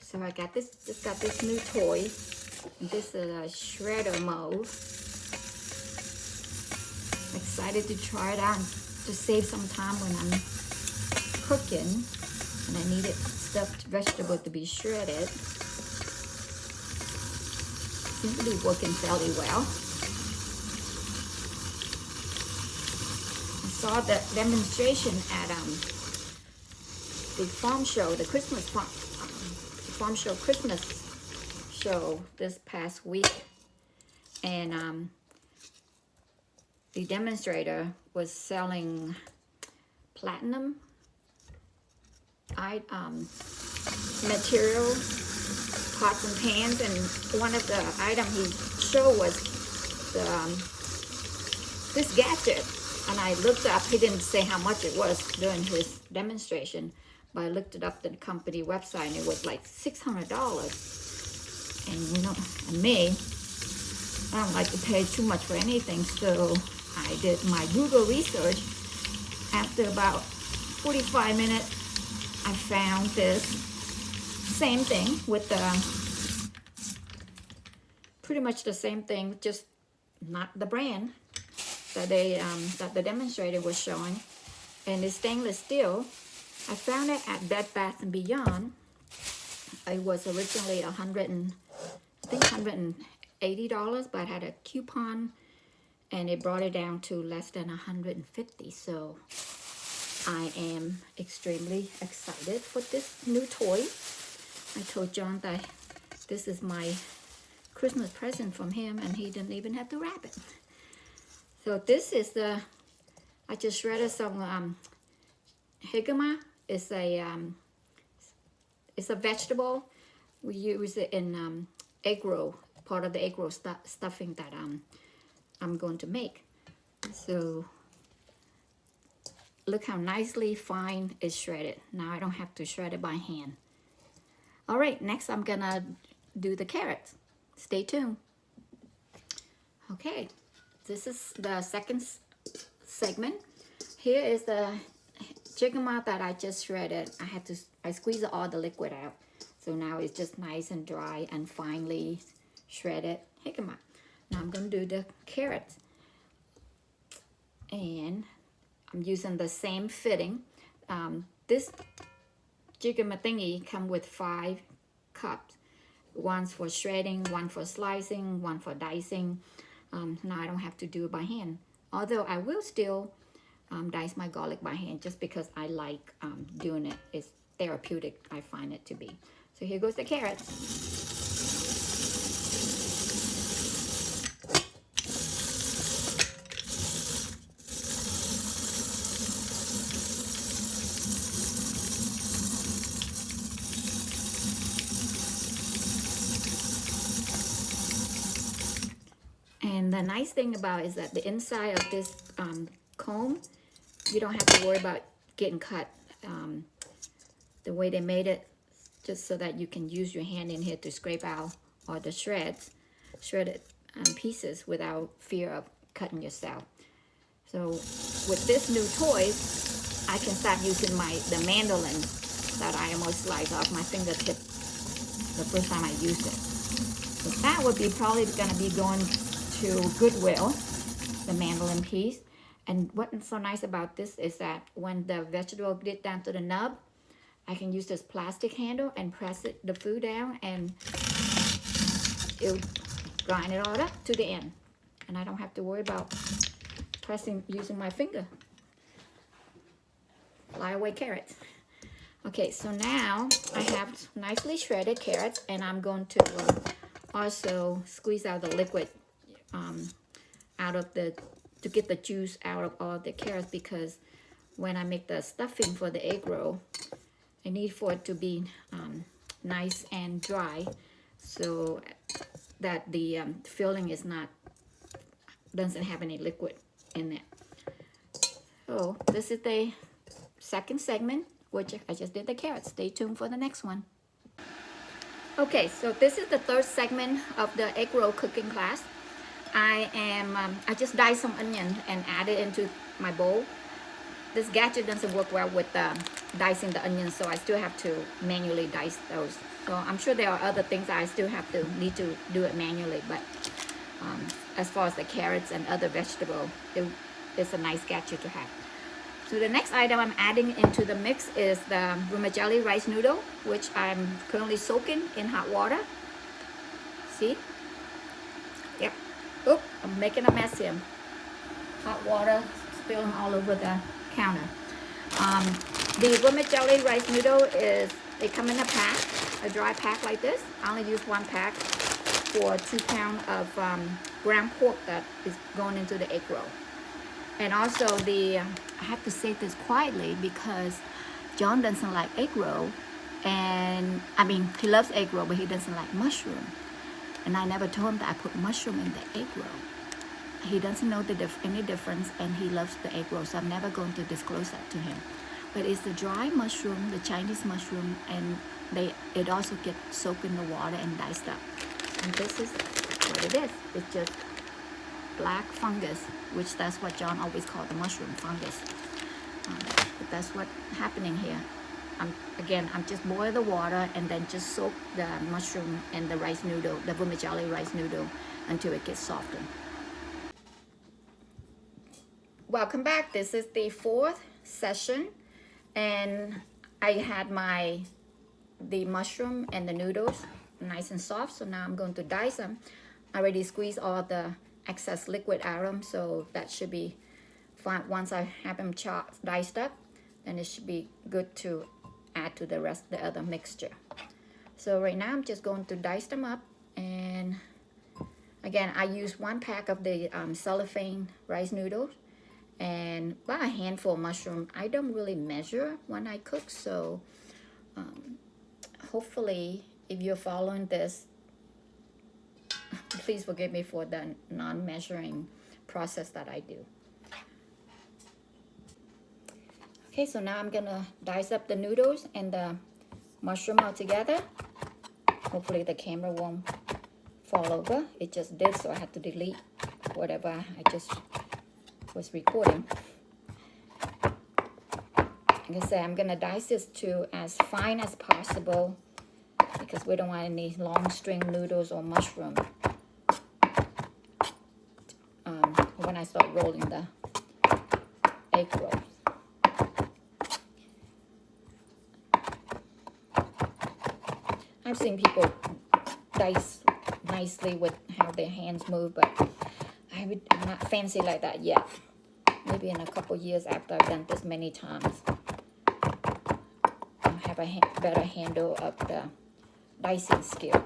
So I got this, just got this new toy. This is a shredder mold. Excited to try it out to save some time when I'm cooking. And I needed stuffed vegetable to be shredded. Seems to be working fairly well. I saw the demonstration at the farm show, the Christmas farm show Christmas show this past week, and the demonstrator was selling platinum material, pots and pans, and one of the items he showed was the, this gadget. And I looked up, he didn't say how much it was during his demonstration, but I looked it up on the company website and it was like $600. And you know, me, I don't like to pay too much for anything, so I did my Google research. After about 45 minutes, I found this same thing with the, pretty much the same thing, just not the brand that that the demonstrator was showing, and it's stainless steel. I found it at Bed Bath & Beyond. It was originally $180, but I had a coupon and it brought it down to less than $150. So I am extremely excited for this new toy. I told John that this is my Christmas present from him, and he didn't even have to wrap it. So this is the, I just shredded some jicama. It's a vegetable. We use it in egg roll, part of the egg roll stuffing that I'm going to make. So look how nicely fine it's shredded. Now I don't have to shred it by hand. All right, next I'm gonna do the carrots. Stay tuned. Okay, this is the second segment. Here is the jicama that I just shredded. I squeezed all the liquid out. So now it's just nice and dry and finely shredded jicama. Now I'm gonna do the carrots. And I'm using the same fitting. This jicama thingy come with 5 cups. One's for shredding, one for slicing, one for dicing. Now I don't have to do it by hand. Although I will still dice my garlic by hand just because I like doing it. It's therapeutic, I find it to be. So here goes the carrots. And the nice thing about it is that the inside of this comb, you don't have to worry about getting cut. The way they made it, just so that you can use your hand in here to scrape out all the shredded pieces without fear of cutting yourself. So with this new toy, I can start using the mandolin that I almost sliced off my fingertip the first time I used it. So that would be probably going to be going to Goodwill, the mandolin piece. And what's so nice about this is that when the vegetable get down to the nub, I can use this plastic handle and press the food down, and it'll grind it all up to the end. And I don't have to worry about using my finger. Fly away carrots. Okay, so now I have nicely shredded carrots, and I'm going to also squeeze out the liquid to get the juice out of all the carrots, because when I make the stuffing for the egg roll, I need for it to be nice and dry, so that the filling doesn't have any liquid in it. So this is the second segment, which I just did the carrots. Stay tuned for the next one. Okay, so this is the third segment of the egg roll cooking class. I just diced some onion and added into my bowl. this gadget doesn't work well with dicing the onions, so I still have to manually dice those. So I'm sure there are other things I still have to need to do it manually, but as far as the carrots and other vegetables, it's a nice gadget to have. So the next item I'm adding into the mix is the vermicelli rice noodle, which I'm currently soaking in hot water. See? Yep. Oop, I'm making a mess here. Hot water spilling all over the counter. The vermicelli rice noodle they come in a pack, a dry pack like this. I only use one pack for 2 pounds of ground pork that is going into the egg roll. And also I have to say this quietly because John doesn't like egg roll, and I mean he loves egg roll, but he doesn't like mushroom. And I never told him that I put mushroom in the egg roll. He doesn't know any difference, and he loves the egg roll, so I'm never going to disclose that to him. But it's the dry mushroom, the Chinese mushroom, and it also gets soaked in the water and diced up. And this is what it is. It's just black fungus, which that's what John always called the mushroom fungus. But that's what's happening here. I'm just boil the water and then just soak the mushroom and the rice noodle, the vermicelli rice noodle, until it gets softened. Welcome back. This is the 4th session, and I had the mushroom and the noodles nice and soft, so now I'm going to dice them. I already squeezed all the excess liquid out of them, so that should be fine. Once I have them diced up, then it should be good to add to the other mixture. So right now I'm just going to dice them up, and again I use 1 pack of the cellophane rice noodles and about a handful of mushroom. I don't really measure when I cook, so hopefully if you're following this, please forgive me for the non-measuring process that I do. Okay, so now I'm gonna dice up the noodles and the mushroom all together. Hopefully the camera won't fall over. It just did, so I had to delete whatever I just was recording. Like I said, I'm gonna dice this to as fine as possible because we don't want any long string noodles or mushroom when I start rolling the egg rolls. I've seen people dice nicely with how their hands move, but I'm not fancy like that yet. Maybe in a couple years after I've done this many times, I'll have a better handle of the dicing skill.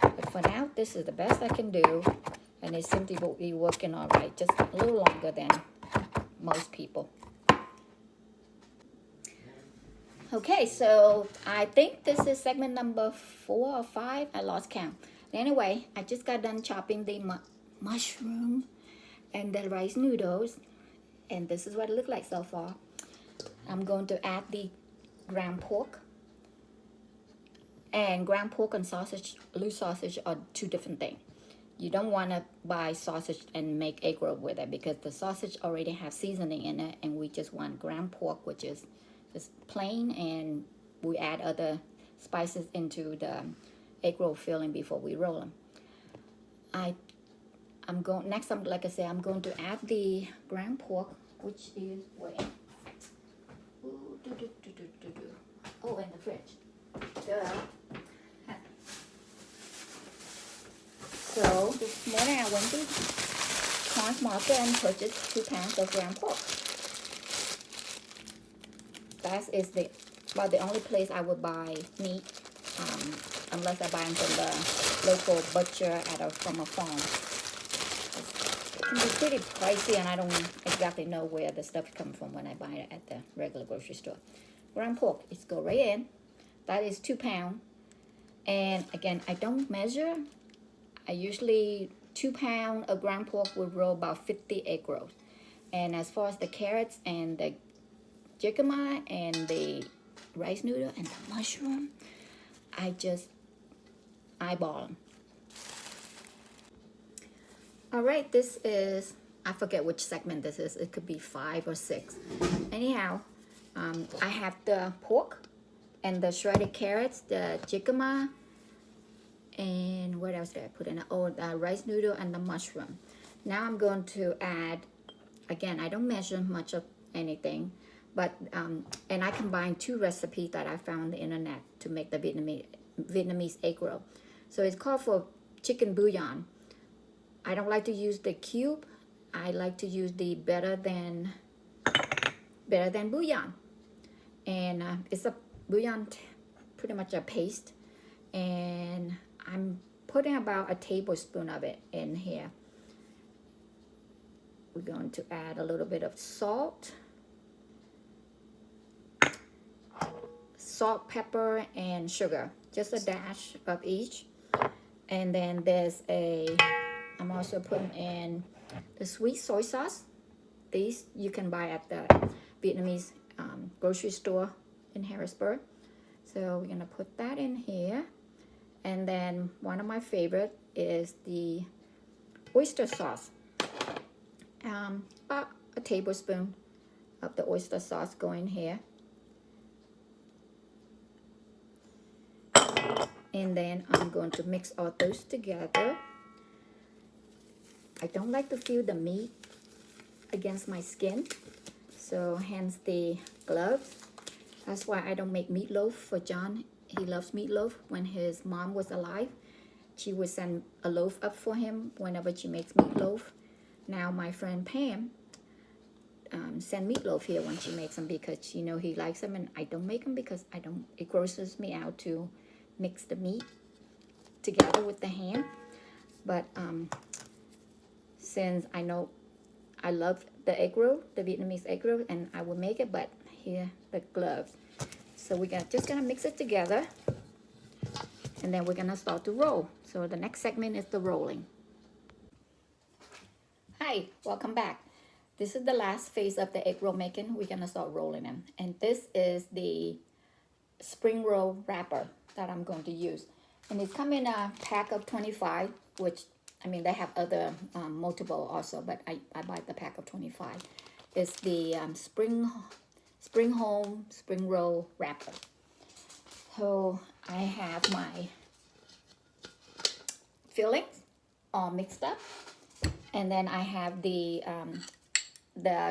But for now, this is the best I can do, and it seems to be working all right, just a little longer than most people. Okay, so I think this is segment number 4 or 5. I lost count. Anyway, I just got done chopping the mushroom and the rice noodles, and this is what it looks like so far. I'm going to add the ground pork. And ground pork and sausage, loose sausage, are 2 different things. You don't want to buy sausage and make egg roll with it because the sausage already has seasoning in it, and we just want ground pork, which is just plain, and we add other spices into the egg roll filling before we roll them. Like I said, I'm going to add the ground pork, which is where? Oh, in the fridge. Duh. So this morning I went to Schwan's Market and purchased 2 pounds of ground pork. That is about the only place I would buy meat, unless I buy them from the local butcher from a farm. It can be pretty pricey, and I don't exactly know where the stuff comes from when I buy it at the regular grocery store. Ground pork, it's go right in. That is 2 pounds. And again, I don't measure. I usually 2 pounds of ground pork would roll about 50 egg rolls. And as far as the carrots and the jicama and the rice noodle and the mushroom, I just eyeball them. All right, this is I forget which segment this is. It could be 5 or 6. Anyhow, I have the pork and the shredded carrots, the jicama, and what else did I put in it? Oh, the rice noodle and the mushroom. Now I'm going to add, again, I don't measure much of anything, but and I combine 2 recipes that I found on the internet to make the Vietnamese egg roll. So it's called for chicken bouillon. I don't like to use the cube. I like to use the better than bouillon, and it's a bouillon, pretty much a paste, and I'm putting about a tablespoon of it in here. We're going to add a little bit of salt, pepper, and sugar, just a dash of each. And then I'm also putting in the sweet soy sauce. These you can buy at the Vietnamese grocery store in Harrisburg. So we're gonna put that in here. And then one of my favorite is the oyster sauce. About a tablespoon of the oyster sauce going here. And then I'm going to mix all those together. I don't like to feel the meat against my skin, so hence the gloves. That's why I don't make meatloaf for John. He loves meatloaf. When his mom was alive, she would send a loaf up for him whenever she makes meatloaf. Now my friend Pam send meatloaf here when she makes them, because she know he likes them, and I don't make them because it grosses me out to mix the meat together with the ham. But since I know I love the egg roll, the Vietnamese egg roll, and I will make it, but here the gloves. So we're just gonna mix it together, and then we're gonna start to roll. So the next segment is the rolling. Hi, welcome back. This is the last phase of the egg roll making. We're gonna start rolling them, and this is the spring roll wrapper that I'm going to use, and it's come in a pack of 25, which I mean they have other multiple also, but I buy the pack of 25. It's the spring home spring roll wrapper. So I have my fillings all mixed up, and then I have the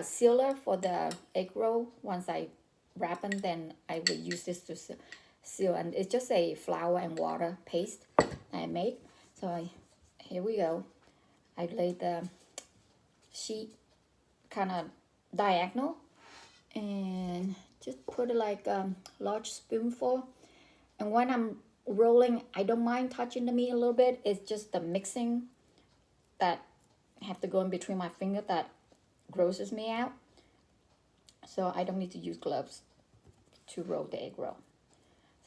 sealer for the egg roll. Once I wrap them, then I will use this to seal, and it's just a flour and water paste I made. So here we go. I laid the sheet kind of diagonal and just put it like a large spoonful. And when I'm rolling, I don't mind touching the meat a little bit. It's just the mixing that have to go in between my finger that grosses me out. So I don't need to use gloves to roll the egg roll.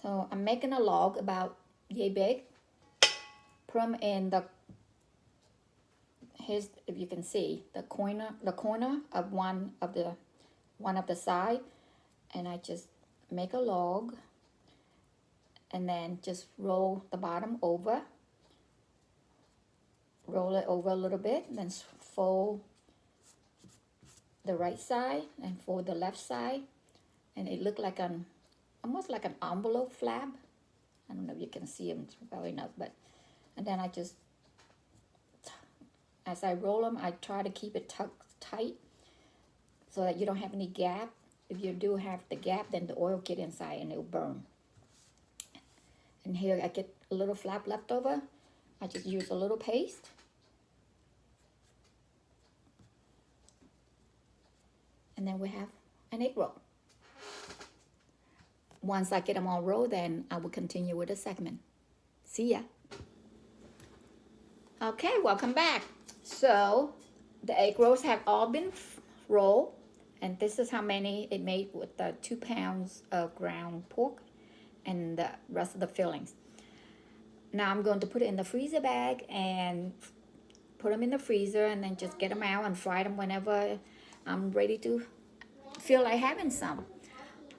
So I'm making a log about yay big. Put them in here's, if you can see, the corner of one of the side, and I just make a log, and then just roll the bottom over. Roll it over a little bit, then fold the right side and fold the left side, and it looked like almost like an envelope flap. I don't know if you can see them well enough, but and then I just, as I roll them, I try to keep it tucked tight so that you don't have any gap. If you do have the gap, then the oil get inside and it'll burn. And here I get a little flap left over. I just use a little paste. And then we have an egg roll. Once I get them all rolled, then I will continue with the segment. See ya. Okay, welcome back. So the egg rolls have all been rolled, and this is how many it made with the 2 pounds of ground pork and the rest of the fillings. Now I'm going to put it in the freezer bag and put them in the freezer, and then just get them out and fry them whenever I'm ready to feel like having some.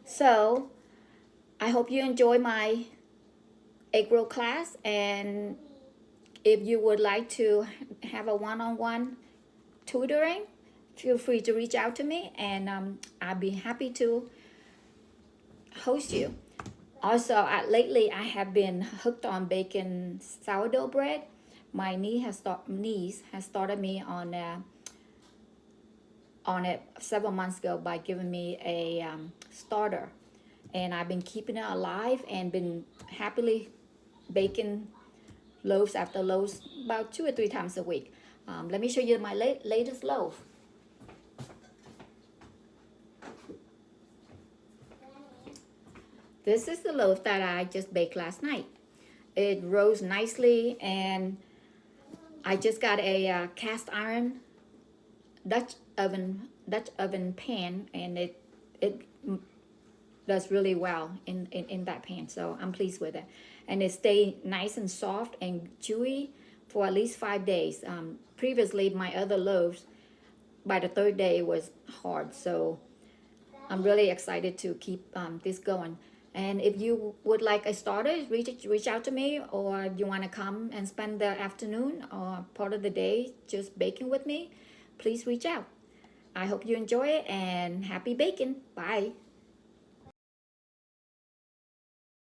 So I hope you enjoy my egg roll class, and if you would like to have a one-on-one tutoring, feel free to reach out to me, and I'll be happy to host you. Also, lately I have been hooked on baking sourdough bread. My niece has started me on it several months ago by giving me a starter, and I've been keeping it alive and been happily baking loaves after loaves about 2 or 3 times a week. Let me show you my latest loaf. This is the loaf that I just baked last night. It rose nicely, and I just got a cast iron Dutch oven pan, and it does really well in that pan. So I'm pleased with it, and it stayed nice and soft and chewy for at least 5 days. Previously, my other loaves by the third day was hard. So I'm really excited to keep this going. And if you would like a starter, reach out to me, or you want to come and spend the afternoon or part of the day just baking with me, please reach out. I hope you enjoy it, and happy baking. Bye.